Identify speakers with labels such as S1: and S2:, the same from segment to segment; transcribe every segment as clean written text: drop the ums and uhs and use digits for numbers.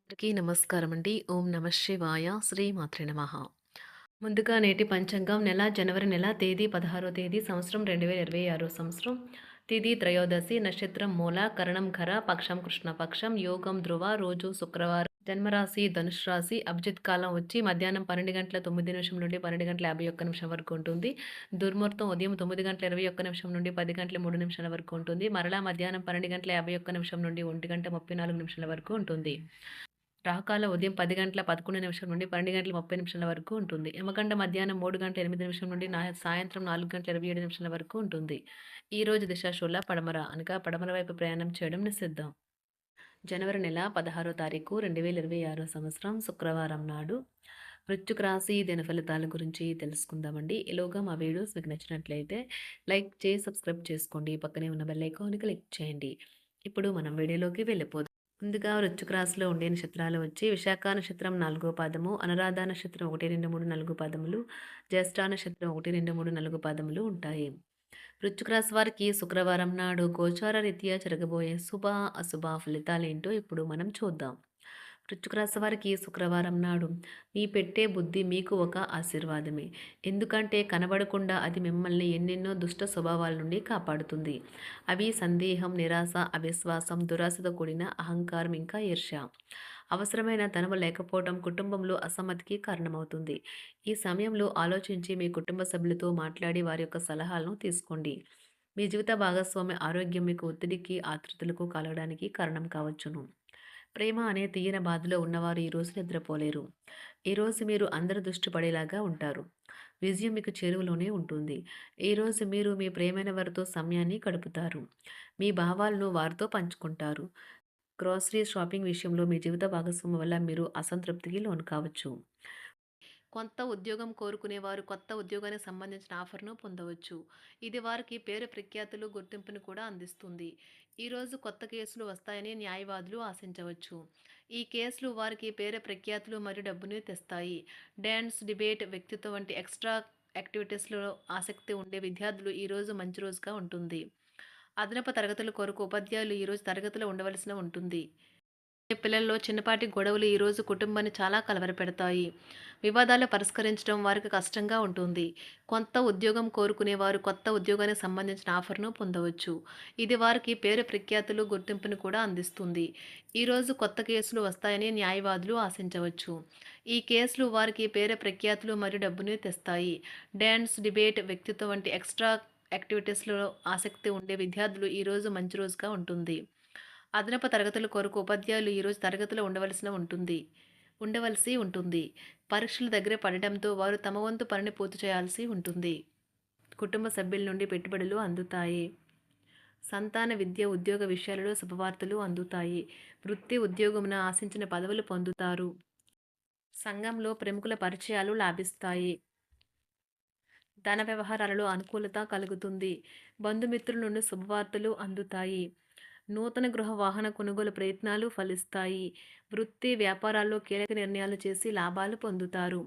S1: అందరికీ నమస్కారం అండి. ఓం నమ శివాయ. శ్రీమాత్రే నమః. ముందుగా నేటి పంచాంగం జనవరి నెల తేదీ 16వ తేదీ సంవత్సరం 2026 సంవత్సరం. తిథి త్రయోదశి, నక్షత్రం మూల, కరణం ఖర, పక్షం కృష్ణపక్షం, యోగం ధ్రువ, రోజు శుక్రవారం. జన్మరాశి ధనుసు రాశి. అభిజిత్ కాలం వచ్చి మధ్యాహ్నం 12:09 నుండి 12:51 వరకు ఉంటుంది. దుర్ముహూర్తం ఉదయం 9:21 నుండి 10:03 వరకు ఉంటుంది. మరలా మధ్యాహ్నం 12:51 నుండి 1:34 వరకు ఉంటుంది. రాహుకాలం ఉదయం 10:11 నుండి 12:30 వరకు ఉంటుంది. యమగండ మధ్యాహ్నం 3:08 నుండి సాయంత్రం 4:27 వరకు ఉంటుంది. ఈ రోజు దిశాశూల పడమర అనగా పడమర వైపు ప్రయాణం చేయడం నిషిద్ధం. జనవరి నెల 16వ తారీఖు 2026 సంవత్సరం శుక్రవారం నాడు వృశ్చిక రాశి దిన ఫలితాల గురించి తెలుసుకుందామండి. ఈలోగా మా వీడియోస్ మీకు నచ్చినట్లయితే లైక్ చేసి సబ్స్క్రైబ్ చేసుకోండి. పక్కనే ఉన్న బెల్ ఐకాన్ని క్లిక్ చేయండి. ఇప్పుడు మనం వీడియోలోకి వెళ్ళిపోదాం. ముందుగా వృశ్చిక రాశిలో ఉండే నక్షత్రాలు వచ్చి విశాఖ నక్షత్రం 4వ పాదము, అనురాధ నక్షత్రం 1, 2, 3, 4 పాదములు, జ్యేష్ఠ నక్షత్రం 1, 2, 3, 4 పాదములు ఉంటాయి. వృశ్చిక రాశి వారికి శుక్రవారం నాడు గోచార రీత్యా జరగబోయే శుభ అశుభ ఫలితాలేంటో ఇప్పుడు మనం చూద్దాం. వృశ్చిక రాశి వారికి శుక్రవారం నాడు మీ పెట్టే బుద్ధి మీకు ఒక ఆశీర్వాదమే. ఎందుకంటే కనబడకుండా అది మిమ్మల్ని ఎన్నెన్నో దుష్ట స్వభావాల నుండి కాపాడుతుంది. అవి సందేహం, నిరాశ, అవిశ్వాసం, దురాశతో కూడిన అహంకారం, ఇంకా ఈర్ష్య. అవసరమైన ధనము లేకపోవడం కుటుంబంలో అసమ్మతికి కారణమవుతుంది. ఈ సమయంలో ఆలోచించి మీ కుటుంబ సభ్యులతో మాట్లాడి వారి యొక్క సలహాలను తీసుకోండి. మీ జీవిత భాగస్వామి ఆరోగ్యం మీకు ఒత్తిడికి, ఆతృతలకు కలగడానికి కారణం కావచ్చును. ప్రేమ అనే తీయని బాధలో ఉన్నవారు ఈరోజు నిద్రపోలేరు. ఈరోజు మీరు అందరి దృష్టి పడేలాగా ఉంటారు. విజయం మీకు చేరువలోనే ఉంటుంది. ఈరోజు మీరు మీ ప్రేమైన వారితో సమయాన్ని గడుపుతారు. మీ భావాలను వారితో పంచుకుంటారు. గ్రోసరీ షాపింగ్ విషయంలో మీ జీవిత భాగస్వామి వల్ల మీరు అసంతృప్తికి లోను కావచ్చు. కొంత ఉద్యోగం కోరుకునేవారు కొత్త ఉద్యోగానికి సంబంధించిన ఆఫర్ను పొందవచ్చు. ఇది వారికి పేరు ప్రఖ్యాతులు, గుర్తింపును కూడా అందిస్తుంది. ఈరోజు కొత్త కేసులు వస్తాయని న్యాయవాదులు ఆశించవచ్చు. ఈ కేసులు వారికి పేరు ప్రఖ్యాతులు మరియు డబ్బుని తెస్తాయి. డ్యాన్స్, డిబేట్, వ్యక్తిత్వం వంటి ఎక్స్ట్రా యాక్టివిటీస్లో ఆసక్తి ఉండే విద్యార్థులు ఈరోజు మంచి రోజుగా ఉంటుంది. అదనపు తరగతుల కొరకు ఉపాధ్యాయులు ఈరోజు తరగతిలో ఉండవలసిన ఉంటుంది. పిల్లల్లో చిన్నపాటి గొడవలు ఈరోజు కుటుంబాన్ని చాలా కలవరపెడతాయి. వివాదాలు పరిష్కరించడం వారికి కష్టంగా ఉంటుంది. కొత్త ఉద్యోగం కోరుకునేవారు కొత్త ఉద్యోగానికి సంబంధించిన ఆఫర్ను పొందవచ్చు. ఇది వారికి పేరు ప్రఖ్యాతులు, గుర్తింపును కూడా అందిస్తుంది. ఈరోజు కొత్త కేసులు వస్తాయని న్యాయవాదులు ఆశించవచ్చు. ఈ కేసులు వారికి పేరు ప్రఖ్యాతులు మరియు డబ్బుని తెస్తాయి. డ్యాన్స్, డిబేట్, వ్యక్తిత్వం వంటి ఎక్స్ట్రా యాక్టివిటీస్లో ఆసక్తి ఉండే విద్యార్థులు ఈరోజు మంచి రోజుగా ఉంటుంది. అదనపు తరగతుల కొరకు ఉపాధ్యాయులు ఈరోజు తరగతిలో ఉండవలసి ఉంటుంది. పరీక్షలు దగ్గర పడటంతో వారు తమ వంతు పనిని పూర్తి చేయాల్సి ఉంటుంది. కుటుంబ సభ్యుల నుండి పెట్టుబడులు అందుతాయి. సంతాన విద్య, ఉద్యోగ విషయాలలో శుభవార్తలు అందుతాయి. వృత్తి ఉద్యోగమున ఆశించిన పదవులు పొందుతారు. సంఘంలో ప్రముఖుల పరిచయాలు లాభిస్తాయి. ధన వ్యవహారాలలో అనుకూలత కలుగుతుంది. బంధుమిత్రుల నుండి శుభవార్తలు అందుతాయి. నూతన గృహ వాహన కొనుగోలు ప్రయత్నాలు ఫలిస్తాయి. వృత్తి వ్యాపారాల్లో కీలక నిర్ణయాలు చేసి లాభాలు పొందుతారు.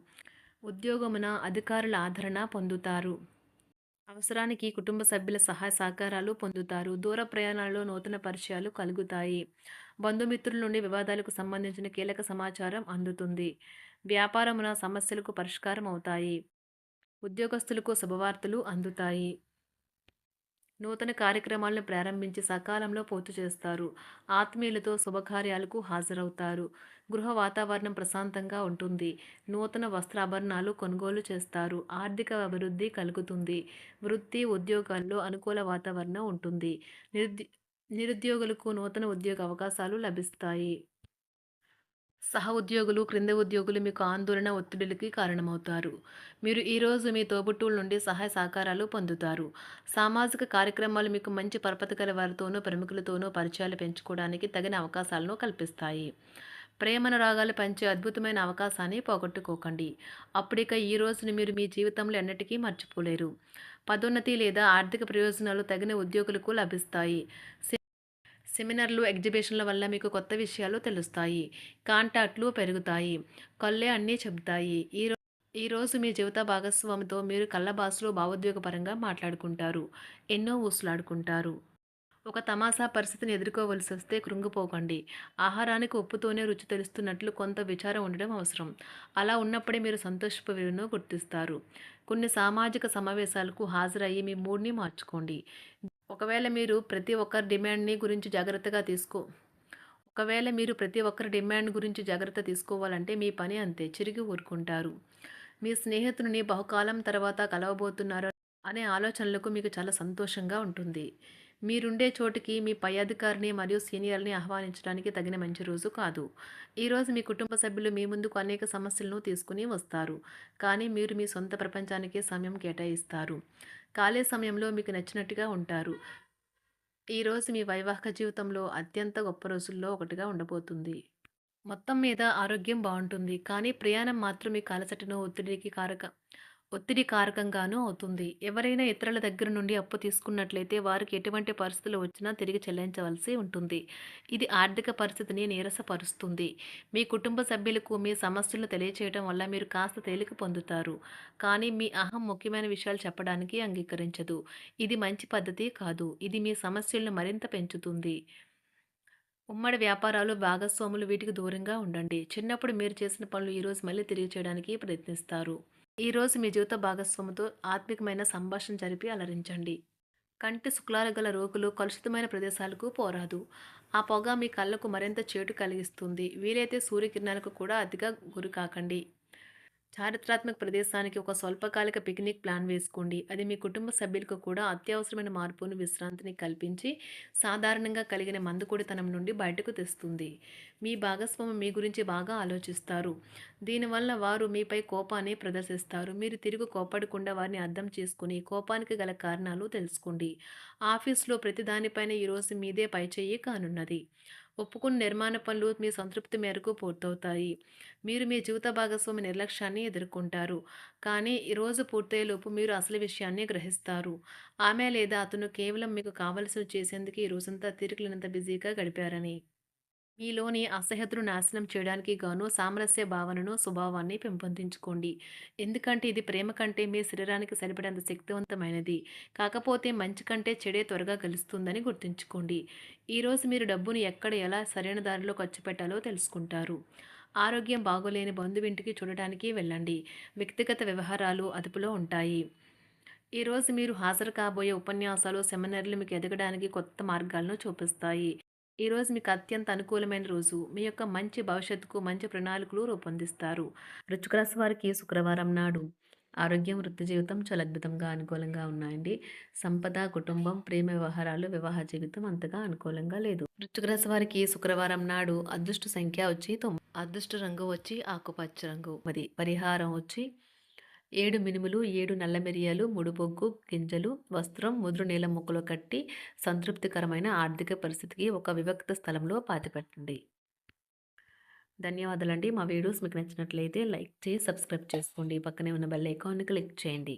S1: ఉద్యోగమున అధికారుల ఆదరణ పొందుతారు. అవసరానికి కుటుంబ సభ్యుల సహాయ సహకారాలు పొందుతారు. దూర ప్రయాణాలలో నూతన పరిచయాలు కలుగుతాయి. బంధుమిత్రుల నుండి వివాదాలకు సంబంధించిన కీలక సమాచారం అందుతుంది. వ్యాపారమున సమస్యలకు పరిష్కారం అవుతాయి. ఉద్యోగస్తులకు శుభవార్తలు అందుతాయి. నూతన కార్యక్రమాలను ప్రారంభించి సకాలంలో పూర్తి చేస్తారు. ఆత్మీయులతో శుభకార్యాలకు హాజరవుతారు. గృహ వాతావరణం ప్రశాంతంగా ఉంటుంది. నూతన వస్త్రాభరణాలు కొనుగోలు చేస్తారు. ఆర్థిక అభివృద్ధి కలుగుతుంది. వృత్తి ఉద్యోగాల్లో అనుకూల వాతావరణం ఉంటుంది. నిరుద్యోగులకు నూతన ఉద్యోగ అవకాశాలు లభిస్తాయి. సహ ఉద్యోగులు, క్రింద ఉద్యోగులు మీకు ఆందోళన, ఒత్తిడులకి కారణమవుతారు. మీరు ఈరోజు మీ తోబుట్టువుల నుండి సహాయ సహకారాలు పొందుతారు. సామాజిక కార్యక్రమాలు మీకు మంచి పరపతి గల వారితోనూ, ప్రముఖులతోనూ పరిచయాలు పెంచుకోవడానికి తగిన అవకాశాలను కల్పిస్తాయి. ప్రేమనురాగాలు పంచే అద్భుతమైన అవకాశాన్ని పోగొట్టుకోకండి. అప్పుడిక ఈ రోజుని మీరు మీ జీవితంలో ఎన్నటికీ మర్చిపోలేరు. పదోన్నతి లేదా ఆర్థిక ప్రయోజనాలు తగిన ఉద్యోగులకు లభిస్తాయి. సెమినార్లు, ఎగ్జిబిషన్ల వల్ల మీకు కొత్త విషయాలు తెలుస్తాయి. కాంటాక్ట్లు పెరుగుతాయి. కళ్ళే అన్నీ చెబుతాయి. ఈరోజు మీ జీవిత భాగస్వామితో మీరు కళ్ళ భాషలో భావోద్వేగపరంగా మాట్లాడుకుంటారు. ఎన్నో ఊసులాడుకుంటారు. ఒక తమాషా పరిస్థితిని ఎదుర్కోవలసొస్తే కృంగిపోకండి. ఆహారానికి ఉప్పుతోనే రుచి తెలుస్తున్నట్లు కొంత విచారం ఉండడం అవసరం. అలా ఉన్నప్పుడే మీరు సంతోషపు విలువను గుర్తిస్తారు. కొన్ని సామాజిక సమావేశాలకు హాజరయ్యి మీ మూడ్‌ని మార్చుకోండి. ఒకవేళ మీరు ప్రతి ఒక్కరి డిమాండ్‌ని గురించి జాగ్రత్తగా తీసుకో ఒకవేళ మీరు ప్రతి ఒక్కరి డిమాండ్ గురించి జాగ్రత్త తీసుకోవాలంటే మీ పని అంతే. చిరిగి ఊరుకుంటారు. మీ స్నేహితుడిని బహుకాలం తర్వాత కలవబోతున్నారు అనే ఆలోచనలకు మీకు చాలా సంతోషంగా ఉంటుంది. మీరుండే చోటికి మీ పై అధికారిని మరియు సీనియర్‌ని ఆహ్వానించడానికి తగిన మంచి రోజు కాదు. ఈరోజు మీ కుటుంబ సభ్యులు మీ ముందుకు అనేక సమస్యలను తీసుకుని వస్తారు. కానీ మీరు మీ సొంత ప్రపంచానికే సమయం కేటాయిస్తారు. ఖాళీ సమయంలో మీకు నచ్చినట్టుగా ఉంటారు. ఈరోజు మీ వైవాహిక జీవితంలో అత్యంత గొప్ప రోజుల్లో ఒకటిగా ఉండబోతుంది. మొత్తం మీద ఆరోగ్యం బావుంటుంది. కానీ ప్రయాణం మాత్రం మీకు అలసటను, ఒత్తిడి కారకంగానూ అవుతుంది. ఎవరైనా ఇతరుల దగ్గర నుండి అప్పు తీసుకున్నట్లయితే వారికి ఎటువంటి పరిస్థితులు వచ్చినా తిరిగి చెల్లించవలసి ఉంటుంది. ఇది ఆర్థిక పరిస్థితిని నీరసపరుస్తుంది. మీ కుటుంబ సభ్యులకు మీ సమస్యలను తెలియచేయడం వల్ల మీరు కాస్త తేలిక పొందుతారు. కానీ మీ అహం ముఖ్యమైన విషయాలు చెప్పడానికి అంగీకరించదు. ఇది మంచి పద్ధతి కాదు. ఇది మీ సమస్యలను మరింత పెంచుతుంది. ఉమ్మడి వ్యాపారాలు, భాగస్వాములు వీటికి దూరంగా ఉండండి. చిన్నప్పుడు మీరు చేసిన పనులు ఈరోజు మళ్ళీ తిరిగి చేయడానికి ప్రయత్నిస్తారు. ఈరోజు మీ జీవిత భాగస్వామితో ఆత్మికమైన సంభాషణ జరిపి అలరించండి. కంటి శుక్లాలు గల రోగులు కలుషితమైన ప్రదేశాలకు పోరాదు. ఆ పొగ మీ కళ్ళకు మరింత చేటు కలిగిస్తుంది. వీలైతే సూర్యకిరణాలకు కూడా అతిగా గురికాకండి. చారిత్రాత్మక ప్రదేశానికి ఒక స్వల్పకాలిక పిక్నిక్ ప్లాన్ వేసుకోండి. అది మీ కుటుంబ సభ్యులకు కూడా అత్యవసరమైన మార్పును, విశ్రాంతిని కల్పించి సాధారణంగా కలిగిన మందుకొడితనం నుండి బయటకు తెస్తుంది. మీ భాగస్వామి మీ గురించి బాగా ఆలోచిస్తారు. దీనివల్ల వారు మీపై కోపాన్ని ప్రదర్శిస్తారు. మీరు తిరిగి కోపడకుండా వారిని అర్థం చేసుకుని కోపానికి గల కారణాలు తెలుసుకోండి. ఆఫీస్లో ప్రతి దానిపైన ఈరోజు మీదే పైచేయి కానున్నది. ఒప్పుకున్న నిర్మాణ పనులు మీ సంతృప్తి మేరకు పూర్తవుతాయి. మీరు మీ జీవిత భాగస్వామి నిర్లక్ష్యాన్ని ఎదుర్కొంటారు. కానీ ఈ రోజు పూర్తయ్యేలోపు మీరు అసలు విషయాన్ని గ్రహిస్తారు. ఆమె లేదా అతను కేవలం మీకు కావలసినవి చేసేందుకు ఈ రోజంతా తీరికలేనంత బిజీగా గడిపారని. మీలోని అసహ్యతను నాశనం చేయడానికి గాను సామరస్య భావనను, స్వభావాన్ని పెంపొందించుకోండి. ఎందుకంటే ఇది ప్రేమ కంటే మీ శరీరానికి సరిపడేంత శక్తివంతమైనది. కాకపోతే మంచి కంటే చెడే త్వరగా గెలుస్తుందని గుర్తుంచుకోండి. ఈరోజు మీరు డబ్బును ఎక్కడ ఎలా సరైన దారిలో ఖర్చు పెట్టాలో తెలుసుకుంటారు. ఆరోగ్యం బాగోలేని బంధువింటికి చూడటానికి వెళ్ళండి. వ్యక్తిగత వ్యవహారాలు అదుపులో ఉంటాయి. ఈరోజు మీరు హాజరు కాబోయే ఉపన్యాసాలు, సెమినార్లు మీకు ఎదగడానికి కొత్త మార్గాలను చూపిస్తాయి. ఈరోజు మీకు అత్యంత అనుకూలమైన రోజు. మీ యొక్క మంచి భవిష్యత్తుకు మంచి ప్రణాళికలు రూపొందిస్తారు. వృశ్చిక రాశి వారికి శుక్రవారం నాడు ఆరోగ్యం, వృత్తి జీవితం చాలా అద్భుతంగా అనుకూలంగా ఉన్నాయండి. సంపద, కుటుంబం, ప్రేమ వ్యవహారాలు, వివాహ జీవితం అంతగా అనుకూలంగా లేదు. వృశ్చిక రాశి వారికి శుక్రవారం నాడు అదృష్ట సంఖ్య వచ్చి 9. అదృష్ట రంగు వచ్చి ఆకుపచ్చ రంగు. మరి పరిహారం వచ్చి 7 మినుములు, 7 నల్ల మిరియాలు, 3 బొగ్గు గింజలు, వస్త్రం, ముదురు నీలం ముక్కలో కట్టి సంతృప్తికరమైన ఆర్థిక పరిస్థితికి ఒక వివిక్త స్థలంలో పాతిపెట్టండి. ధన్యవాదాలండి. మా వీడియోస్ మీకు నచ్చినట్లయితే లైక్ చేసి, సబ్స్క్రైబ్ చేసుకోండి. పక్కనే ఉన్న బెల్ ఐకాన్‌ని క్లిక్ చేయండి.